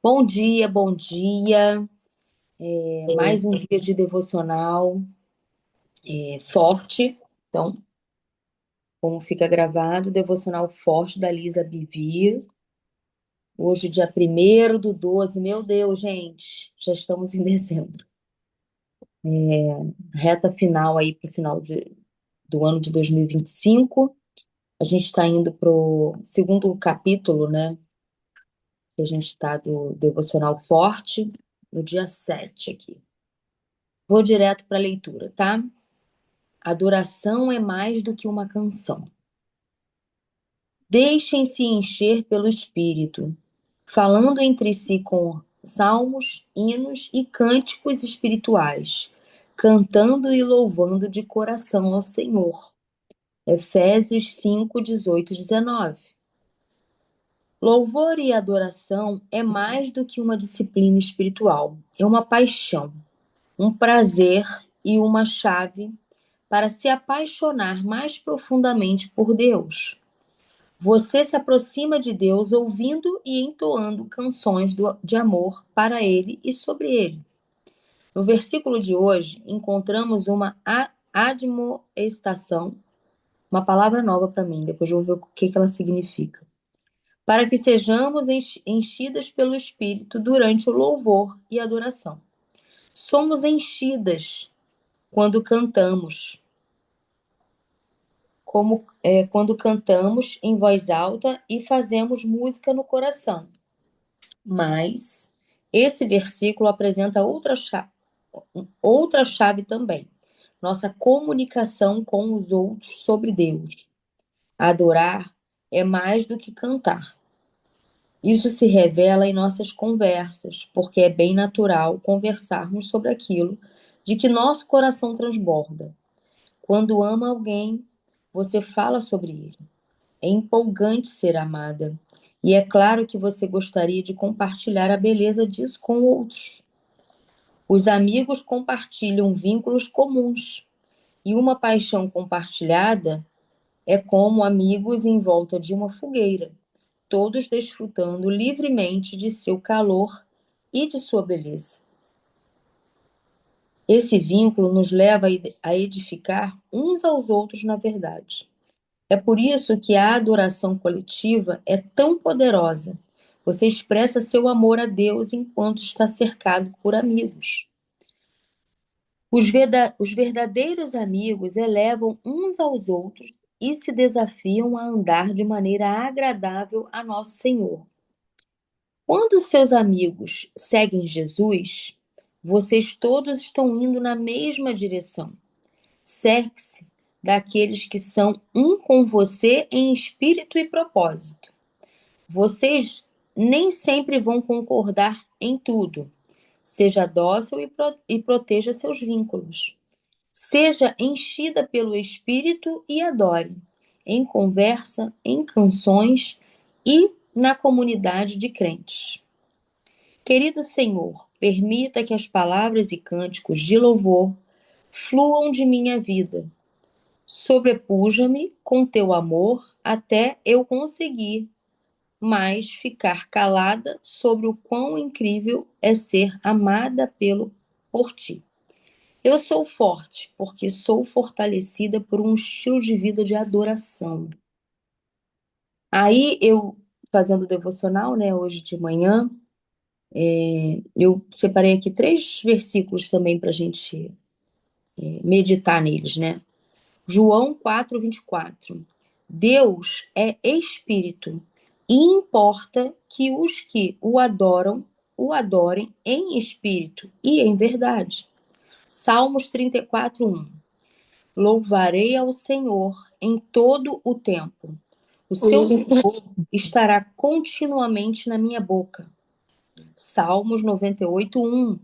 Bom dia, bom dia. Mais um dia de devocional forte. Então, como fica gravado, devocional forte da Lisa Bivir. Hoje, dia 1º do 12. Meu Deus, gente, já estamos em dezembro. Reta final aí para o final do ano de 2025. A gente está indo para o segundo capítulo, né? Que a gente está do devocional forte, no dia 7 aqui. Vou direto para a leitura, tá? Adoração é mais do que uma canção. Deixem-se encher pelo Espírito, falando entre si com salmos, hinos e cânticos espirituais, cantando e louvando de coração ao Senhor. Efésios 5, 18 e 19. Louvor e adoração é mais do que uma disciplina espiritual, é uma paixão, um prazer e uma chave para se apaixonar mais profundamente por Deus. Você se aproxima de Deus ouvindo e entoando canções de amor para Ele e sobre Ele. No versículo de hoje, encontramos uma admoestação, uma palavra nova para mim, depois eu vou ver o que ela significa. Para que sejamos enchidas pelo Espírito durante o louvor e adoração. Somos enchidas quando cantamos, quando cantamos em voz alta e fazemos música no coração. Mas esse versículo apresenta outra chave também. Nossa comunicação com os outros sobre Deus. Adorar é mais do que cantar. Isso se revela em nossas conversas, porque é bem natural conversarmos sobre aquilo de que nosso coração transborda. Quando ama alguém, você fala sobre ele. É empolgante ser amada. E é claro que você gostaria de compartilhar a beleza disso com outros. Os amigos compartilham vínculos comuns. E uma paixão compartilhada é como amigos em volta de uma fogueira, todos desfrutando livremente de seu calor e de sua beleza. Esse vínculo nos leva a edificar uns aos outros na verdade. É por isso que a adoração coletiva é tão poderosa. Você expressa seu amor a Deus enquanto está cercado por amigos. Os verdadeiros amigos elevam uns aos outros e se desafiam a andar de maneira agradável a nosso Senhor. Quando seus amigos seguem Jesus, vocês todos estão indo na mesma direção. Cerque-se daqueles que são um com você em espírito e propósito. Vocês nem sempre vão concordar em tudo. Seja dócil e proteja seus vínculos. Seja enchida pelo Espírito e adore, em conversa, em canções e na comunidade de crentes. Querido Senhor, permita que as palavras e cânticos de louvor fluam de minha vida. Sobrepuja-me com teu amor até eu conseguir mais ficar calada sobre o quão incrível é ser amada por ti. Eu sou forte porque sou fortalecida por um estilo de vida de adoração. Aí eu, fazendo o devocional, né, hoje de manhã, eu separei aqui 3 versículos também para a gente meditar neles, né? João 4:24. Deus é espírito e importa que os que o adorem em espírito e em verdade. Salmos 34:1. Louvarei ao Senhor em todo o tempo. O seu louvor estará continuamente na minha boca. Salmos 98:1.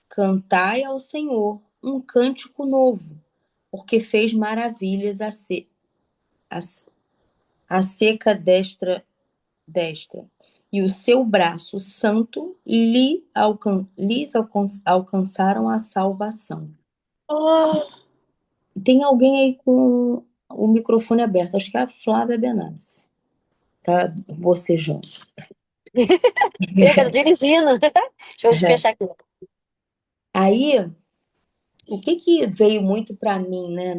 Cantai ao Senhor um cântico novo, porque fez maravilhas a, a seca destra, e o seu braço santo alcançaram a salvação. Tem alguém aí com o microfone aberto, acho que é a Flávia Benassi. Tá bocejando. Perca, tô dirigindo. Deixa eu fechar aqui. Aí, o que que veio muito para mim, né,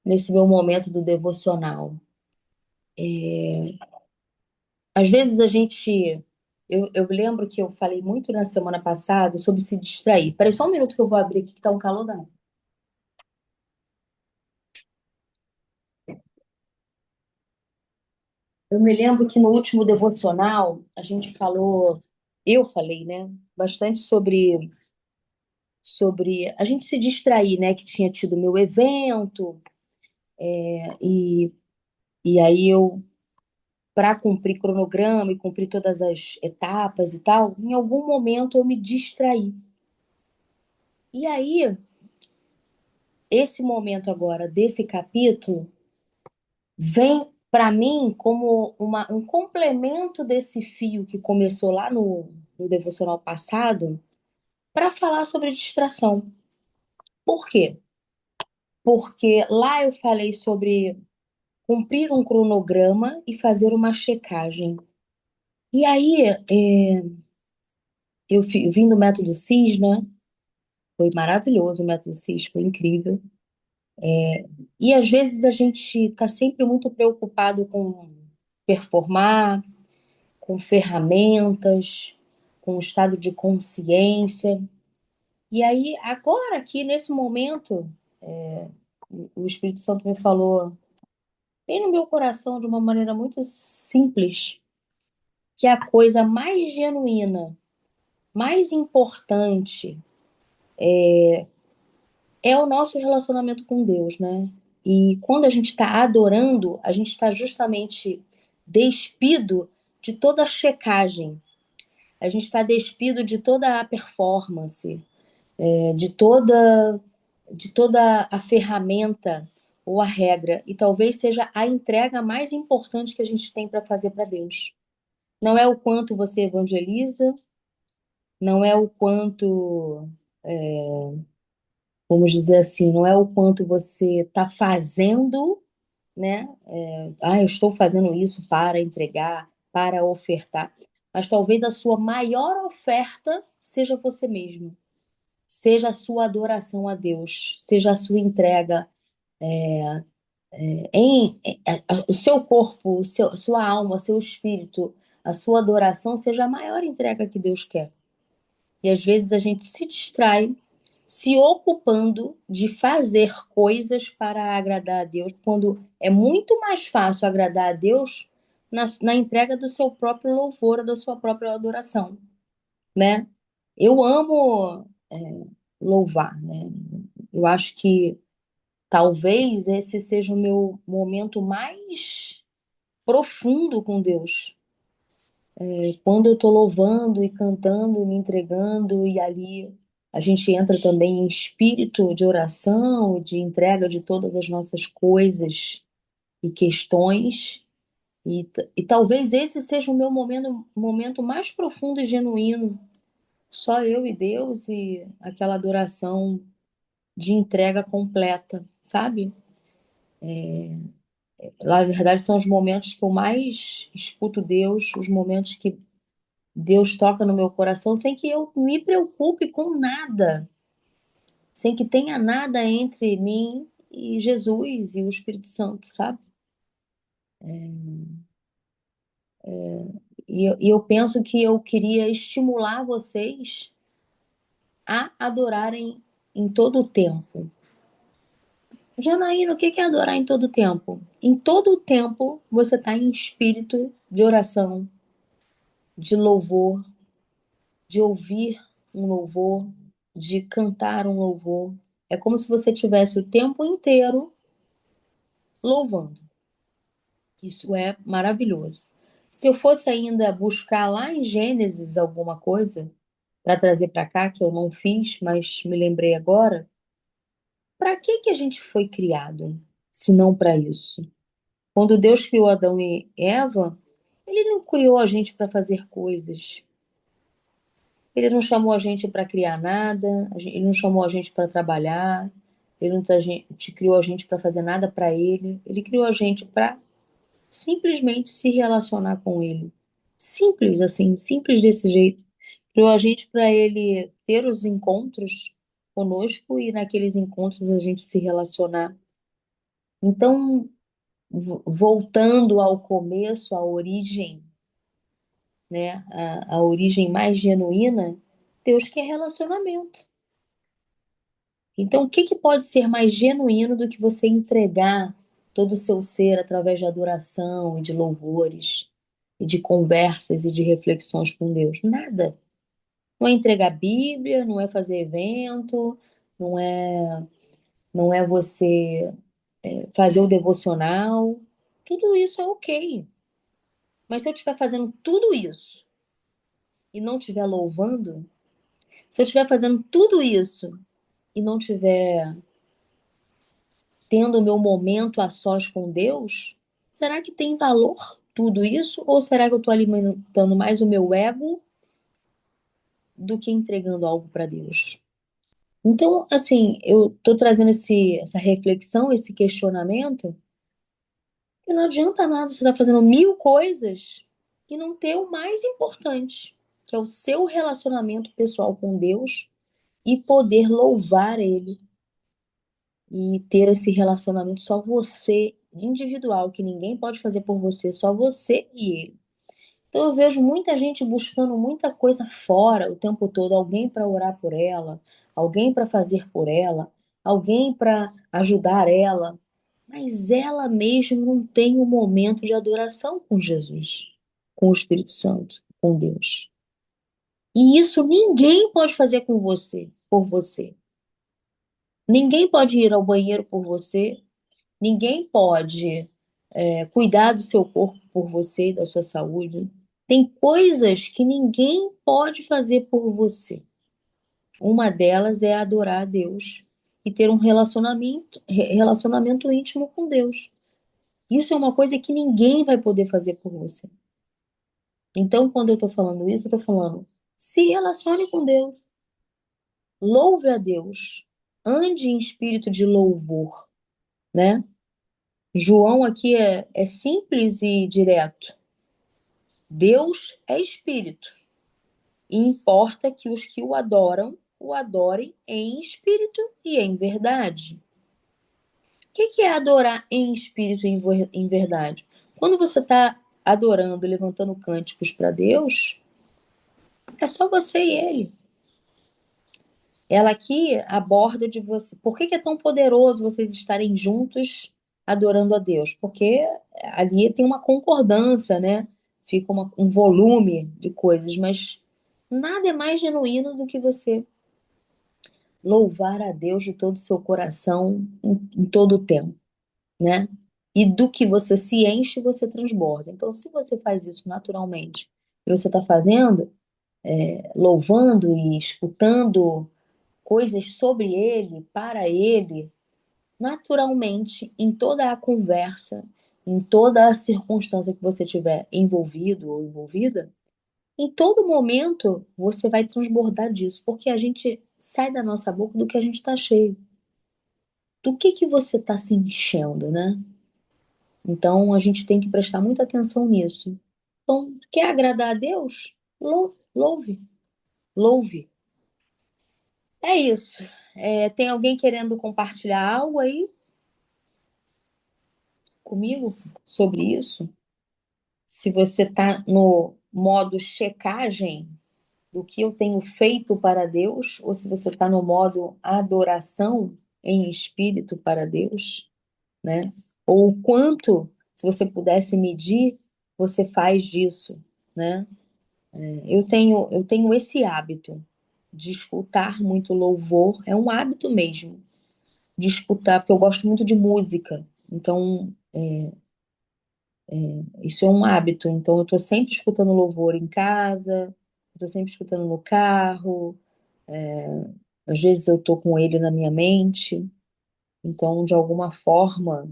nesse meu momento do devocional? Às vezes a gente. Eu lembro que eu falei muito na semana passada sobre se distrair. Peraí, só um minuto que eu vou abrir aqui, que tá um calor danado. Eu me lembro que no último devocional a gente falou, eu falei, né, bastante sobre a gente se distrair, né, que tinha tido meu evento, e, e aí eu, para cumprir cronograma e cumprir todas as etapas e tal, em algum momento eu me distraí. E aí, esse momento agora desse capítulo vem para mim como um complemento desse fio que começou lá no devocional passado para falar sobre distração. Por quê? Porque lá eu falei sobre cumprir um cronograma e fazer uma checagem. E aí, eu vim do método CIS, né? Foi maravilhoso o método CIS, foi incrível. E às vezes a gente está sempre muito preocupado com performar, com ferramentas, com o estado de consciência. E aí, agora, aqui nesse momento, o Espírito Santo me falou bem no meu coração, de uma maneira muito simples, que a coisa mais genuína, mais importante, é o nosso relacionamento com Deus, né? E quando a gente está adorando, a gente está justamente despido de toda a checagem, a gente está despido de toda a performance, de toda a ferramenta ou a regra, e talvez seja a entrega mais importante que a gente tem para fazer para Deus. Não é o quanto você evangeliza, não é o quanto, vamos dizer assim, não é o quanto você está fazendo, né? Eu estou fazendo isso para entregar, para ofertar. Mas talvez a sua maior oferta seja você mesmo, seja a sua adoração a Deus, seja a sua entrega o seu corpo, sua alma, seu espírito, a sua adoração seja a maior entrega que Deus quer. E às vezes a gente se distrai se ocupando de fazer coisas para agradar a Deus, quando é muito mais fácil agradar a Deus na entrega do seu próprio louvor, da sua própria adoração, né? Eu amo louvar, né? Eu acho que talvez esse seja o meu momento mais profundo com Deus. Quando eu estou louvando e cantando, me entregando, e ali a gente entra também em espírito de oração, de entrega de todas as nossas coisas e questões. E talvez esse seja o meu momento mais profundo e genuíno. Só eu e Deus e aquela adoração de entrega completa, sabe? Lá, na verdade, são os momentos que eu mais escuto Deus, os momentos que Deus toca no meu coração sem que eu me preocupe com nada, sem que tenha nada entre mim e Jesus e o Espírito Santo, sabe? E eu penso que eu queria estimular vocês a adorarem em todo o tempo. Janaína, o que é adorar em todo o tempo? Em todo o tempo você está em espírito de oração, de louvor, de ouvir um louvor, de cantar um louvor. É como se você tivesse o tempo inteiro louvando. Isso é maravilhoso. Se eu fosse ainda buscar lá em Gênesis alguma coisa para trazer para cá, que eu não fiz, mas me lembrei agora, para que que a gente foi criado, se não para isso? Quando Deus criou Adão e Eva, ele não criou a gente para fazer coisas. Ele não chamou a gente para criar nada, ele não chamou a gente para trabalhar, ele não te criou a gente para fazer nada para ele. Ele criou a gente para simplesmente se relacionar com ele. Simples assim, simples desse jeito. Criou a gente para ele ter os encontros conosco e naqueles encontros a gente se relacionar. Então, voltando ao começo, à origem, né, a origem mais genuína, Deus quer relacionamento. Então, o que que pode ser mais genuíno do que você entregar todo o seu ser através de adoração e de louvores e de conversas e de reflexões com Deus? Nada. Não é entregar Bíblia, não é fazer evento, não é, não é você fazer o devocional. Tudo isso é ok. Mas se eu estiver fazendo tudo isso e não estiver louvando, se eu estiver fazendo tudo isso e não estiver tendo o meu momento a sós com Deus, será que tem valor tudo isso? Ou será que eu estou alimentando mais o meu ego do que entregando algo para Deus? Então, assim, eu estou trazendo essa reflexão, esse questionamento, que não adianta nada você estar fazendo mil coisas e não ter o mais importante, que é o seu relacionamento pessoal com Deus e poder louvar Ele e ter esse relacionamento só você, individual, que ninguém pode fazer por você, só você e Ele. Então eu vejo muita gente buscando muita coisa fora o tempo todo, alguém para orar por ela, alguém para fazer por ela, alguém para ajudar ela, mas ela mesma não tem um momento de adoração com Jesus, com o Espírito Santo, com Deus. E isso ninguém pode fazer com você, por você. Ninguém pode ir ao banheiro por você, ninguém pode cuidar do seu corpo por você e da sua saúde. Tem coisas que ninguém pode fazer por você. Uma delas é adorar a Deus e ter um relacionamento íntimo com Deus. Isso é uma coisa que ninguém vai poder fazer por você. Então, quando eu estou falando isso, eu estou falando, se relacione com Deus, louve a Deus, ande em espírito de louvor, né? João aqui é simples e direto. Deus é espírito. E importa que os que o adorem em espírito e em verdade. O que é adorar em espírito e em verdade? Quando você está adorando, levantando cânticos para Deus, é só você e Ele. Ela aqui aborda de você. Por que é tão poderoso vocês estarem juntos adorando a Deus? Porque ali tem uma concordância, né? Fica um volume de coisas, mas nada é mais genuíno do que você louvar a Deus de todo o seu coração em todo o tempo, né? E do que você se enche, você transborda. Então, se você faz isso naturalmente, e você está fazendo, louvando e escutando coisas sobre ele, para ele, naturalmente, em toda a conversa, em toda a circunstância que você tiver envolvido ou envolvida, em todo momento você vai transbordar disso, porque a gente sai da nossa boca do que a gente está cheio. Do que você está se enchendo, né? Então a gente tem que prestar muita atenção nisso. Então, quer agradar a Deus? Louve, louve, louve. É isso. Tem alguém querendo compartilhar algo aí comigo sobre isso? Se você está no modo checagem do que eu tenho feito para Deus, ou se você está no modo adoração em espírito para Deus, né? Ou o quanto, se você pudesse medir, você faz disso, né? Eu tenho esse hábito de escutar muito louvor, é um hábito mesmo, de escutar, porque eu gosto muito de música, então isso é um hábito, então eu estou sempre escutando louvor em casa, estou sempre escutando no carro, às vezes eu estou com ele na minha mente, então de alguma forma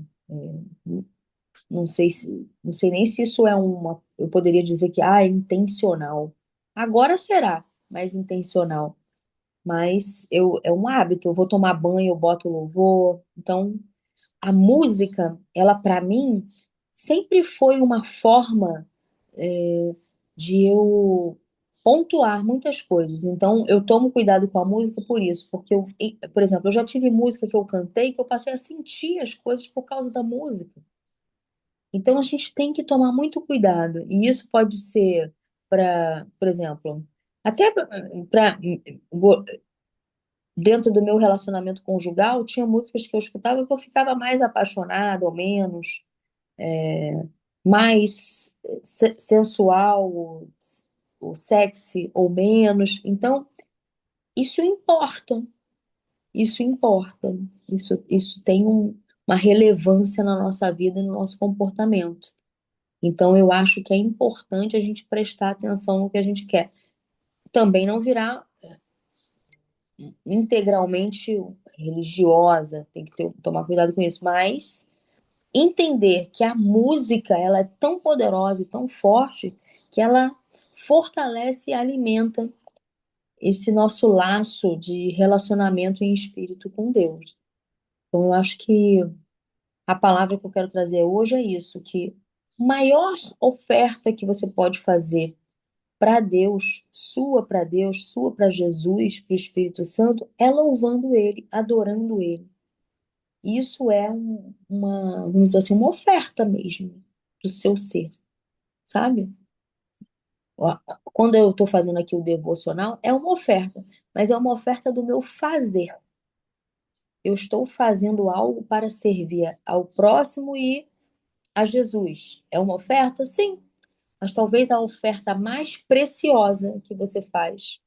não sei nem se isso é eu poderia dizer que é intencional. Agora será mais intencional, mas é um hábito. Eu vou tomar banho, eu boto louvor. Então, a música, ela para mim sempre foi uma forma de eu pontuar muitas coisas. Então, eu tomo cuidado com a música por isso, porque por exemplo, eu já tive música que eu cantei que eu passei a sentir as coisas por causa da música. Então, a gente tem que tomar muito cuidado. E isso pode ser para, por exemplo, até para dentro do meu relacionamento conjugal, tinha músicas que eu escutava que eu ficava mais apaixonada ou menos, mais sensual, ou sexy ou menos. Então, isso importa, isso importa. Isso tem uma relevância na nossa vida e no nosso comportamento. Então, eu acho que é importante a gente prestar atenção no que a gente quer. Também não virar integralmente religiosa, tem que tomar cuidado com isso, mas entender que a música ela é tão poderosa e tão forte que ela fortalece e alimenta esse nosso laço de relacionamento em espírito com Deus. Então, eu acho que a palavra que eu quero trazer hoje é isso, que a maior oferta que você pode fazer para Deus, sua para Jesus, para o Espírito Santo, é louvando Ele, adorando Ele. Isso é vamos dizer assim, uma oferta mesmo do seu ser, sabe? Quando eu estou fazendo aqui o devocional, é uma oferta, mas é uma oferta do meu fazer. Eu estou fazendo algo para servir ao próximo e a Jesus. É uma oferta? Sim, mas talvez a oferta mais preciosa que você faz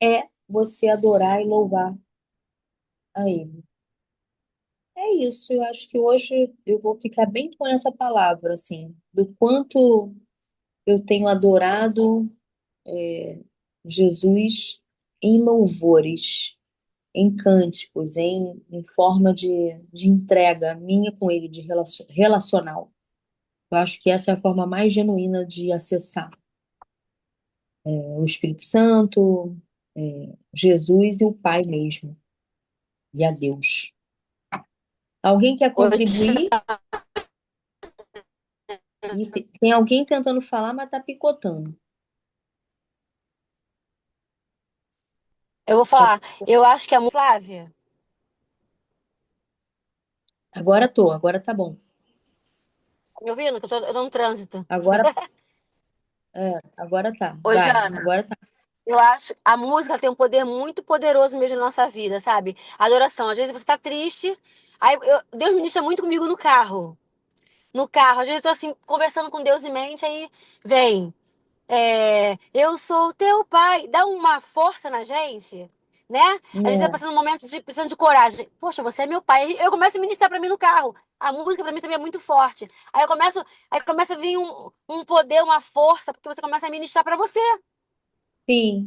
é você adorar e louvar a Ele. É isso, eu acho que hoje eu vou ficar bem com essa palavra, assim, do quanto eu tenho adorado Jesus em louvores, em cânticos, em forma de entrega minha com Ele, de relacional. Eu acho que essa é a forma mais genuína de acessar o Espírito Santo, Jesus e o Pai mesmo, e a Deus. Alguém quer Hoje contribuir? E tem alguém tentando falar, mas tá picotando. eu vou falar. Eu acho que a Flávia, Agora tá bom. tá me ouvindo? Que eu tô no trânsito. Agora, agora tá. Oi, Vai, Jana. agora tá. Eu acho a música tem um poder muito poderoso mesmo na nossa vida, sabe? Adoração. Às vezes você tá triste, Deus ministra muito comigo no carro. No carro, às vezes eu tô assim, conversando com Deus em mente, aí vem. Eu sou o teu pai, dá uma força na gente, né? Às vezes eu É, passando um momento de precisando de coragem. Poxa, você é meu pai. Aí eu começo a ministrar pra mim no carro. A música pra mim também é muito forte. Aí começa a vir um poder, uma força, porque você começa a ministrar pra você. sim,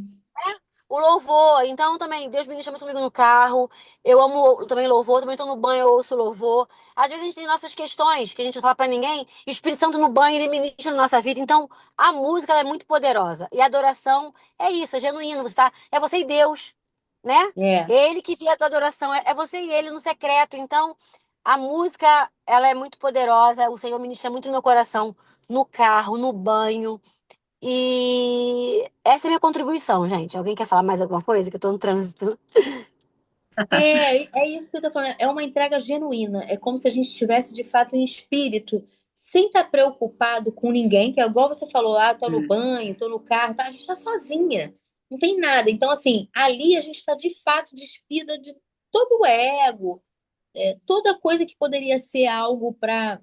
O louvor, então também, Deus ministra muito comigo no carro. Eu amo também louvor, também tô no banho, eu ouço louvor. Às vezes a gente tem nossas questões que a gente não fala pra ninguém, e o Espírito Santo no banho, ele ministra na nossa vida. Então, a música ela é muito poderosa. E a adoração é isso, é genuíno, você tá, é você e Deus, né? é, Ele que vê a tua adoração, é você e ele no secreto. Então, a música, ela é muito poderosa, o Senhor ministra muito no meu coração, no carro, no banho. E essa é a minha contribuição, gente. Alguém quer falar mais alguma coisa? Que eu tô no trânsito. é isso que eu tô falando. É uma entrega genuína. É como se a gente estivesse de fato em espírito, sem estar preocupado com ninguém, que é igual você falou, tô no banho, tô no carro, tá? A gente tá sozinha. Não tem nada. Então, assim, ali a gente está de fato despida de todo o ego, toda coisa que poderia ser algo para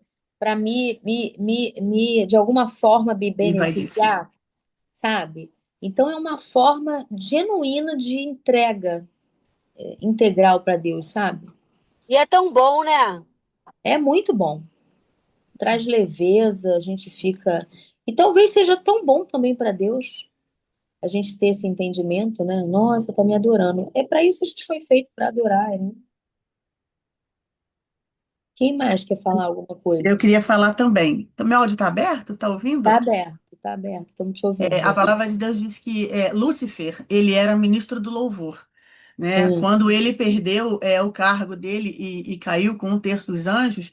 de alguma forma me Envaidecer. beneficiar, sabe? Então é uma forma genuína de entrega integral para Deus, sabe? E é tão bom, né? É muito bom. Traz leveza, a gente fica. E talvez seja tão bom também para Deus a gente ter esse entendimento, né? Nossa, tá me adorando. É para isso que a gente foi feito para adorar, né? Quem mais quer falar alguma Eu coisa? queria falar também. Então, meu áudio está aberto? Está ouvindo? Tá aberto, estamos te ouvindo. A palavra de Deus diz que Lúcifer, ele era ministro do louvor, né? Hum. Quando ele perdeu o cargo dele e caiu com um terço dos anjos,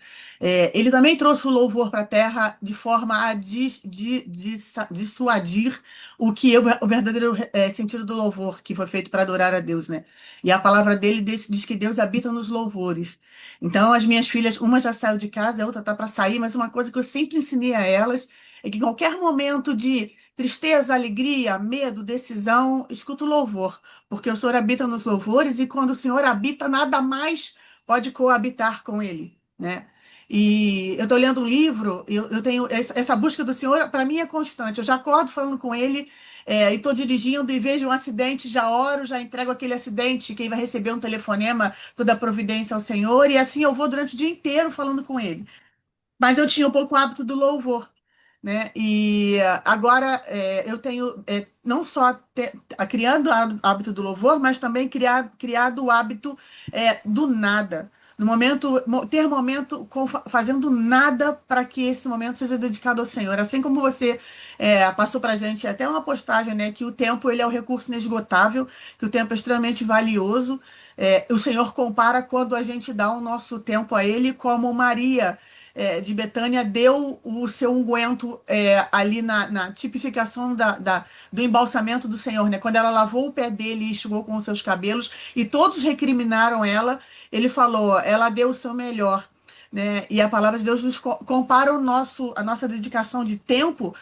ele também trouxe o louvor para a terra de forma a dissuadir o verdadeiro sentido do louvor, que foi feito para adorar a Deus, né? E a palavra dele diz que Deus habita nos louvores. Então, as minhas filhas, uma já saiu de casa, a outra está para sair, mas uma coisa que eu sempre ensinei a elas é que em qualquer momento de tristeza, alegria, medo, decisão, escuta o louvor, porque o Senhor habita nos louvores e quando o Senhor habita, nada mais pode coabitar com ele, né? E eu estou lendo um livro, eu tenho essa busca do Senhor, para mim é constante. Eu já acordo falando com ele, e estou dirigindo e vejo um acidente, já oro, já entrego aquele acidente, quem vai receber um telefonema, toda a providência ao Senhor, e assim eu vou durante o dia inteiro falando com ele. Mas eu tinha um pouco o hábito do louvor, né? E agora eu tenho não só criando o hábito do louvor, mas também criado o hábito do nada. No momento, ter momento fazendo nada para que esse momento seja dedicado ao Senhor. Assim como você passou para a gente até uma postagem, né, que o tempo ele é um recurso inesgotável, que o tempo é extremamente valioso. O Senhor compara quando a gente dá o nosso tempo a Ele, como Maria de Betânia deu o seu unguento ali na tipificação do embalsamento do Senhor, né? Quando ela lavou o pé dele e enxugou com os seus cabelos, e todos recriminaram ela, ele falou, ela deu o seu melhor. Né? E a palavra de Deus nos compara a nossa dedicação de tempo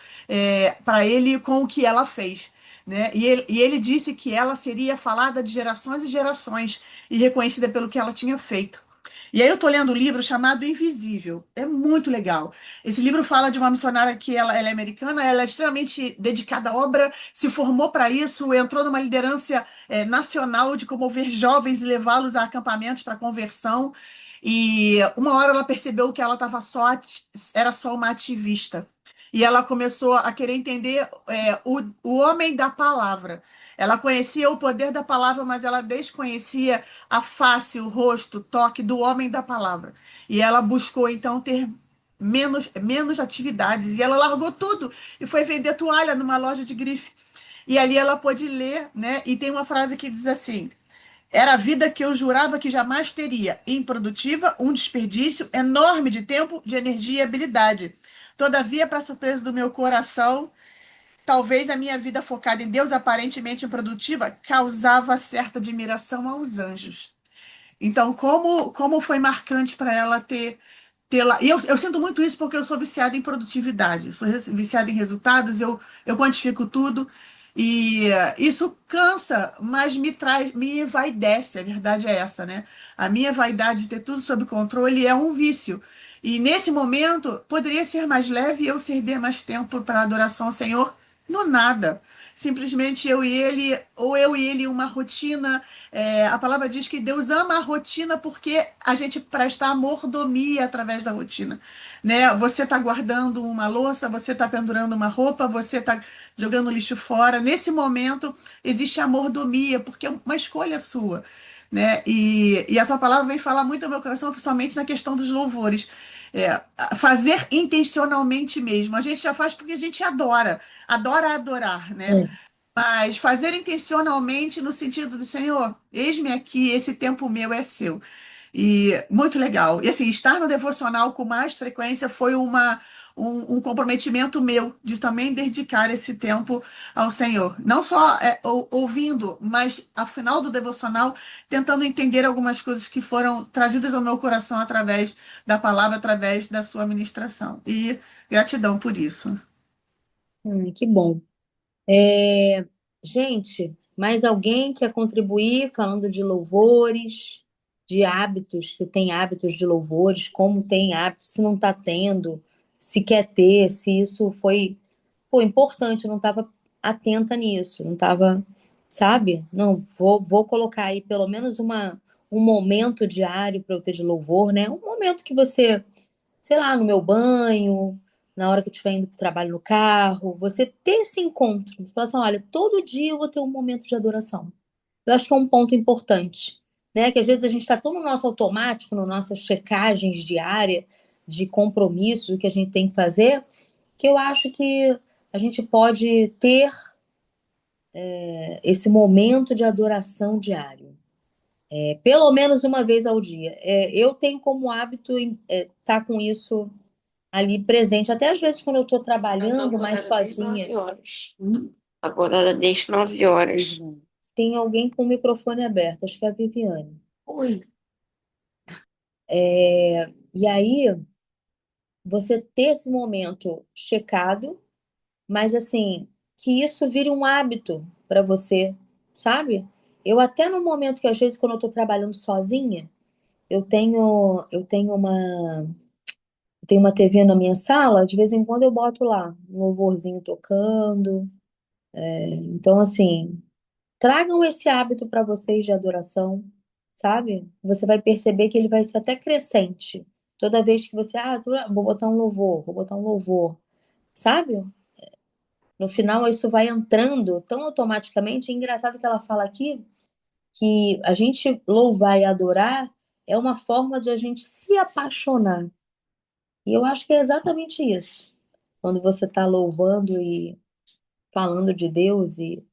para ele com o que ela fez. Né? E ele disse que ela seria falada de gerações e gerações e reconhecida pelo que ela tinha feito. E aí eu estou lendo um livro chamado Invisível. É muito legal. Esse livro fala de uma missionária que ela é americana, ela é extremamente dedicada à obra, se formou para isso, entrou numa liderança nacional de comover jovens e levá-los a acampamentos para conversão. E uma hora ela percebeu que ela estava era só uma ativista. E ela começou a querer entender o homem da palavra. Ela conhecia o poder da palavra, mas ela desconhecia a face, o rosto, o toque do homem da palavra. E ela buscou então ter menos atividades. E ela largou tudo e foi vender toalha numa loja de grife. E ali ela pôde ler, né? E tem uma frase que diz assim: era a vida que eu jurava que jamais teria, improdutiva, um desperdício enorme de tempo, de energia e habilidade. Todavia, para surpresa do meu coração, talvez a minha vida focada em Deus, aparentemente improdutiva, causava certa admiração aos anjos. Então, como foi marcante para ela ter lá. E eu sinto muito isso porque eu sou viciada em produtividade, sou viciada em resultados, eu quantifico tudo. E isso cansa, mas me envaidece, a verdade é essa, né? A minha vaidade de ter tudo sob controle é um vício. E nesse momento, poderia ser mais leve e eu ceder mais tempo para a adoração ao Senhor no nada. Simplesmente eu e ele, ou eu e ele, em uma rotina. A palavra diz que Deus ama a rotina porque a gente presta mordomia através da rotina. Né? Você está guardando uma louça, você está pendurando uma roupa, você está jogando lixo fora. Nesse momento existe a mordomia, porque é uma escolha sua. Né? E a tua palavra vem falar muito ao meu coração, principalmente na questão dos louvores. Fazer intencionalmente mesmo. A gente já faz porque a gente adora adorar, né? Hum. Mas fazer intencionalmente no sentido de, Senhor, eis-me aqui, esse tempo meu é seu. E muito legal. E assim, estar no devocional com mais frequência foi um comprometimento meu de também dedicar esse tempo ao Senhor. Não só ouvindo, mas ao final do devocional, tentando entender algumas coisas que foram trazidas ao meu coração através da palavra, através da sua ministração. E gratidão por isso. Que bom. É, gente, mais alguém quer contribuir falando de louvores, de hábitos, se tem hábitos de louvores, como tem hábitos, se não está tendo, se quer ter, se isso foi importante, eu não estava atenta nisso, não estava, sabe? Não, vou colocar aí pelo menos um momento diário para eu ter de louvor, né? Um momento que você, sei lá, no meu banho, na hora que eu estiver indo para o trabalho no carro, você ter esse encontro. Você fala assim, olha, todo dia eu vou ter um momento de adoração. Eu acho que é um ponto importante, né? Que às vezes a gente está tão no nosso automático, nas nossas checagens diárias de compromissos, o que a gente tem que fazer, que eu acho que a gente pode ter esse momento de adoração diário. Pelo menos uma vez ao dia. Eu tenho como hábito estar com isso ali presente. Até às vezes, quando eu estou Mas trabalhando mais agora desde sozinha, 9 horas. Agora desde 9 horas. tem alguém com o microfone aberto. Acho que é a Viviane. Oi. E aí, você ter esse momento checado, mas assim, que isso vire um hábito para você, sabe? Eu até no momento que às vezes quando eu estou trabalhando sozinha, eu tenho uma TV na minha sala, de vez em quando eu boto lá um louvorzinho tocando. Então assim, tragam esse hábito para vocês de adoração, sabe? Você vai perceber que ele vai ser até crescente. Toda vez que você, vou botar um louvor, vou botar um louvor, sabe? No final, isso vai entrando tão automaticamente. É engraçado que ela fala aqui que a gente louvar e adorar é uma forma de a gente se apaixonar. E eu acho que é exatamente isso. Quando você está louvando e falando de Deus e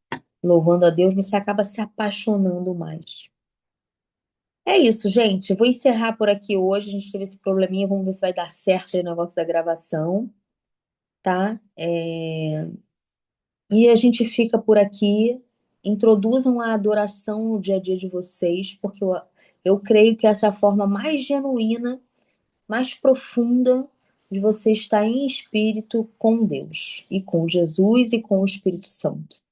louvando a Deus, você acaba se apaixonando mais. É isso, gente. Vou encerrar por aqui hoje. A gente teve esse probleminha. Vamos ver se vai dar certo aí o negócio da gravação, tá? E a gente fica por aqui. Introduzam a adoração no dia a dia de vocês, porque eu creio que essa é a forma mais genuína, mais profunda de você estar em espírito com Deus, e com Jesus e com o Espírito Santo.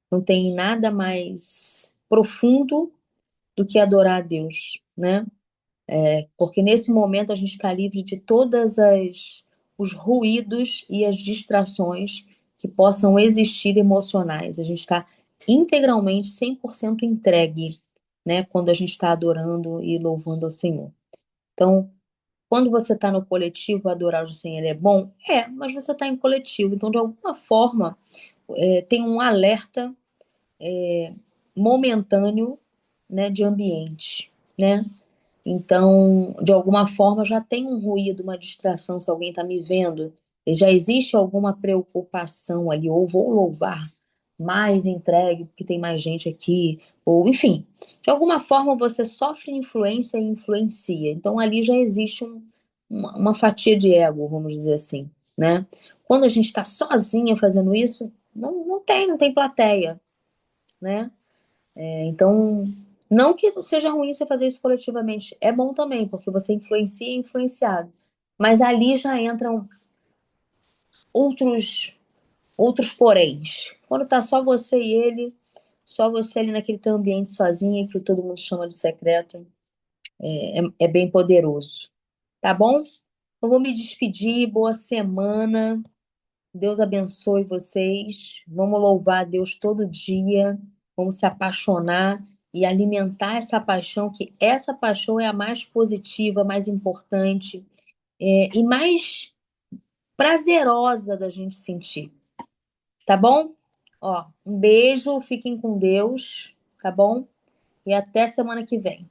Não tem nada mais profundo do que adorar a Deus, né? Porque nesse momento a gente está livre de todas os ruídos e as distrações que possam existir emocionais. A gente está integralmente 100% entregue, né, quando a gente está adorando e louvando ao Senhor. Então, quando você está no coletivo, adorar o Senhor é bom? Mas você está em coletivo, então de alguma forma tem um alerta momentâneo, né, de ambiente, né? Então, de alguma forma, já tem um ruído, uma distração, se alguém está me vendo, e já existe alguma preocupação ali, ou vou louvar mais entregue, porque tem mais gente aqui, ou enfim, de alguma forma você sofre influência e influencia. Então, ali já existe uma fatia de ego, vamos dizer assim, né? Quando a gente está sozinha fazendo isso, não tem plateia, né? Então, não que seja ruim você fazer isso coletivamente, é bom também, porque você influencia e é influenciado. Mas ali já entram outros poréns. Quando tá só você e ele, só você ali naquele teu ambiente sozinha, que todo mundo chama de secreto, é bem poderoso. Tá bom? Eu vou me despedir, boa semana. Deus abençoe vocês. Vamos louvar a Deus todo dia. Vamos se apaixonar e alimentar essa paixão, que essa paixão é a mais positiva, mais importante, e mais prazerosa da gente sentir. Tá bom? Ó, um beijo, fiquem com Deus, tá bom? E até semana que vem.